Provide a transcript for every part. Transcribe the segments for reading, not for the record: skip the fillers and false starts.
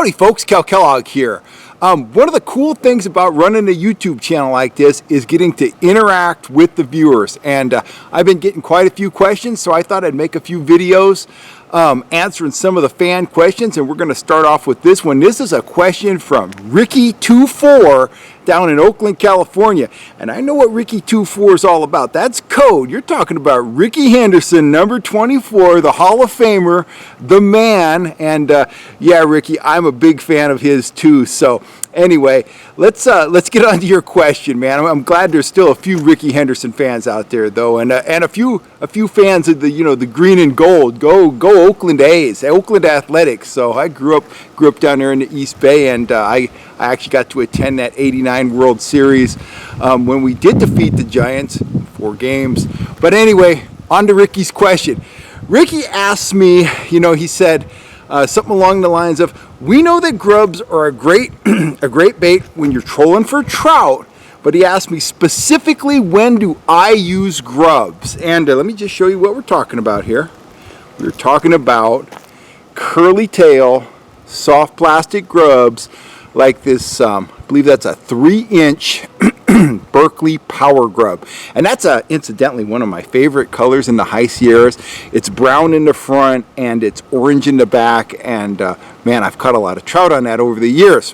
Howdy folks, Cal Kellogg here. One of the cool things about running a YouTube channel like this is getting to interact with the viewers, and I've been getting quite a few questions, so I thought I'd make a few videos answering some of the fan questions, and we're going to start off with this one. This is a question from Ricky24 down in Oakland, California, and I know what Ricky24 is all about. That's code. You're talking about Ricky Henderson, number 24, the Hall of Famer, the man, and yeah, Ricky, I'm a big fan of his too. So anyway, let's get on to your question, man. I'm glad there's still a few Ricky Henderson fans out there, though, and a few fans of the green and gold. Go Oakland A's, Oakland Athletics. So I grew up down there in the East Bay, and I actually got to attend that '89 World Series when we did defeat the Giants in 4 games. But anyway, on to Ricky's question. Ricky asked me, he said something along the lines of, we know that grubs are a great bait when you're trolling for trout, but he asked me specifically, when do I use grubs? And let me just show you what we're talking about here. We're talking about curly tail, soft plastic grubs like this. I believe that's a 3-inch Berkeley Power Grub, and that's incidentally one of my favorite colors in the high Sierras. It's brown in the front and it's orange in the back, and man, I've caught a lot of trout on that over the years.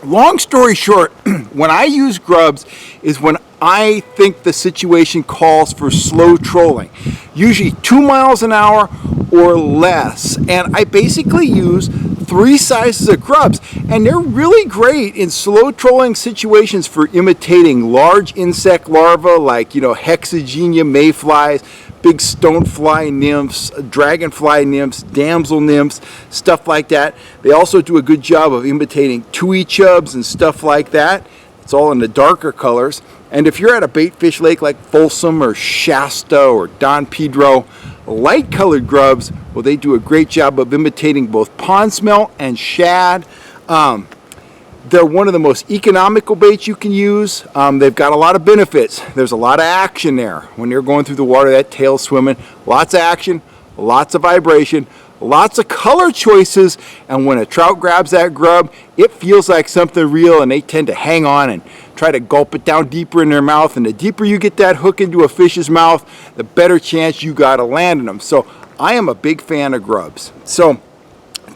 Long story short, when I use grubs is when I think the situation calls for slow trolling, usually 2 miles an hour or less, and I basically use 3 sizes of grubs, and they're really great in slow trolling situations for imitating large insect larvae like Hexagenia mayflies, big stonefly nymphs, dragonfly nymphs, damsel nymphs, stuff like that. They also do a good job of imitating tui chubs and stuff like that. It's all in the darker colors. And if you're at a bait fish lake like Folsom or Shasta or Don Pedro, light colored grubs, well, they do a great job of imitating both pond smelt and shad. They're one of the most economical baits you can use. They've got a lot of benefits. There's a lot of action there when you're going through the water, that tail swimming. Lots of action, lots of vibration, lots of color choices, and when a trout grabs that grub, it feels like something real, and they tend to hang on and try to gulp it down deeper in their mouth, and the deeper you get that hook into a fish's mouth, the better chance you got of landing them. So I am a big fan of grubs. So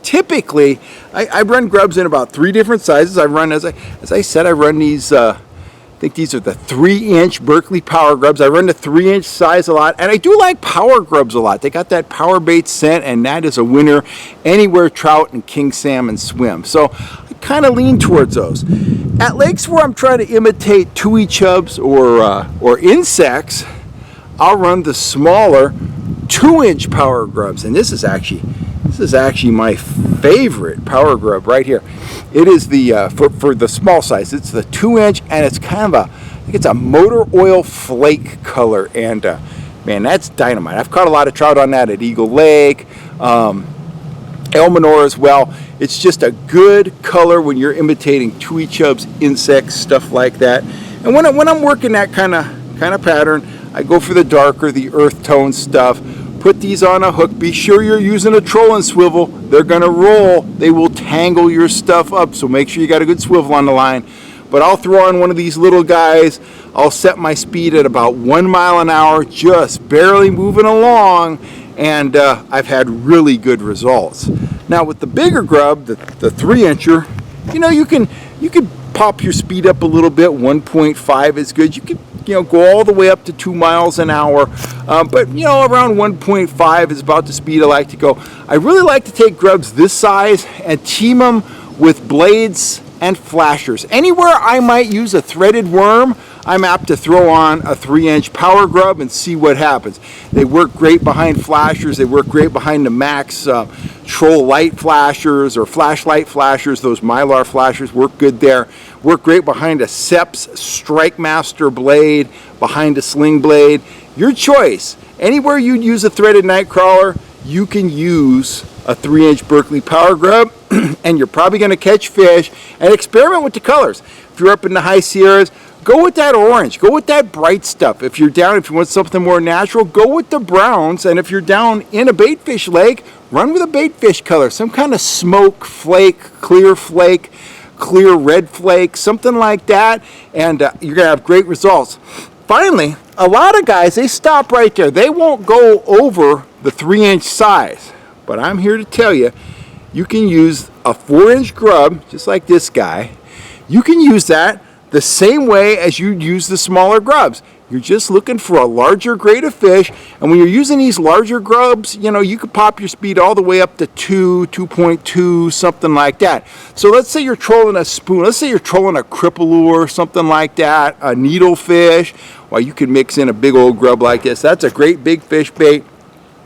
typically, I run grubs in about 3 different sizes. I run, as I said, I run these, I think these are the 3-inch Berkeley Power Grubs. I run the 3-inch size a lot, and I do like power grubs a lot. They got that power bait scent, and that is a winner anywhere trout and king salmon swim. So I kind of lean towards those. At lakes where I'm trying to imitate tui chubs or insects, I'll run the smaller 2-inch Power Grubs, and this is actually my favorite Power Grub right here. It is the for the small size. It's the 2-inch, and it's kind of I think it's a motor oil flake color, and man, that's dynamite. I've caught a lot of trout on that at Eagle Lake, Elmanor as well. It's just a good color when you're imitating tui chubs, insects, stuff like that. And when I'm working that kind of pattern, I go for the darker, the earth tone stuff. Put these on a hook. Be sure you're using a trolling swivel. They're gonna roll. They will tangle your stuff up, so make sure you got a good swivel on the line. But I'll throw on one of these little guys. I'll set my speed at about 1 mile an hour, just barely moving along, and I've had really good results. Now with the bigger grub, the 3-incher, you can pop your speed up a little bit. 1.5 is good. You can go all the way up to 2 miles an hour, but around 1.5 is about the speed I like to go. I really like to take grubs this size and team them with blades and flashers. Anywhere I might use a threaded worm, I'm apt to throw on a 3-inch Power Grub and see what happens. They work great behind flashers. They work great behind the Max Troll Light flashers or flashlight flashers. Those Mylar flashers work good there. Work great behind a Seps Strike Master blade, behind a sling blade. Your choice. Anywhere you'd use a threaded night crawler, you can use a 3-inch Berkeley Power Grub, and you're probably going to catch fish. And experiment with the colors. If you're up in the high Sierras, go with that orange. Go with that bright stuff. If you want something more natural, go with the browns. And if you're down in a bait fish lake, run with a bait fish color. Some kind of smoke flake, clear red flake, something like that. And you're going to have great results. Finally, a lot of guys, they stop right there. They won't go over the 3-inch size. But I'm here to tell you, you can use a 4-inch grub, just like this guy. You can use that the same way as you use the smaller grubs. You're just looking for a larger grade of fish, and when you're using these larger grubs, you know, you could pop your speed all the way up to 2.2, something like that. So let's say you're trolling a spoon, let's say you're trolling a cripple lure, something like that, a needlefish. Well, you could mix in a big old grub like this. That's a great big fish bait.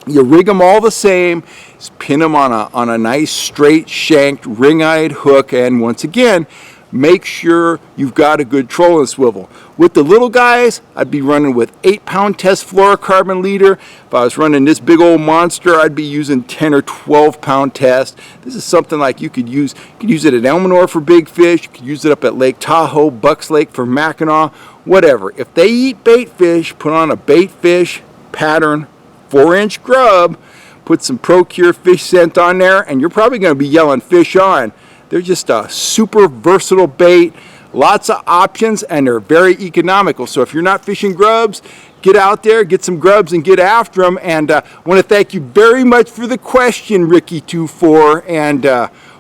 You rig them all the same, just pin them on a nice straight shanked ring-eyed hook, and once again, make sure you've got a good trolling swivel. With the little guys, I'd be running with 8-pound test fluorocarbon leader. If I was running this big old monster, I'd be using 10 or 12-pound test. This is something like you could use it at Elminor for big fish, you could use it up at Lake Tahoe, Bucks Lake for Mackinac, whatever. If they eat bait fish, put on a bait fish pattern 4-inch grub, put some Procure fish scent on there, and you're probably going to be yelling fish on. They're just a super versatile bait, lots of options, and they're very economical. So if you're not fishing grubs, get out there, get some grubs, and get after them. And I want to thank you very much for the question, Ricky24, and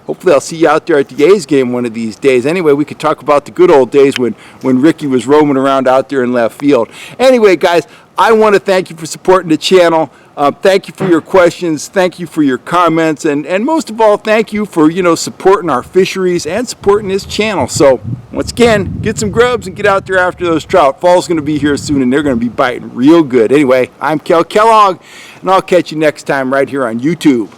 hopefully I'll see you out there at the A's game one of these days. Anyway, we could talk about the good old days when Ricky was roaming around out there in left field. Anyway, guys, I want to thank you for supporting the channel. Thank you for your questions. Thank you for your comments. And most of all, thank you for, supporting our fisheries and supporting this channel. So, once again, get some grubs and get out there after those trout. Fall's going to be here soon, and they're going to be biting real good. Anyway, I'm Kel Kellogg, and I'll catch you next time right here on YouTube.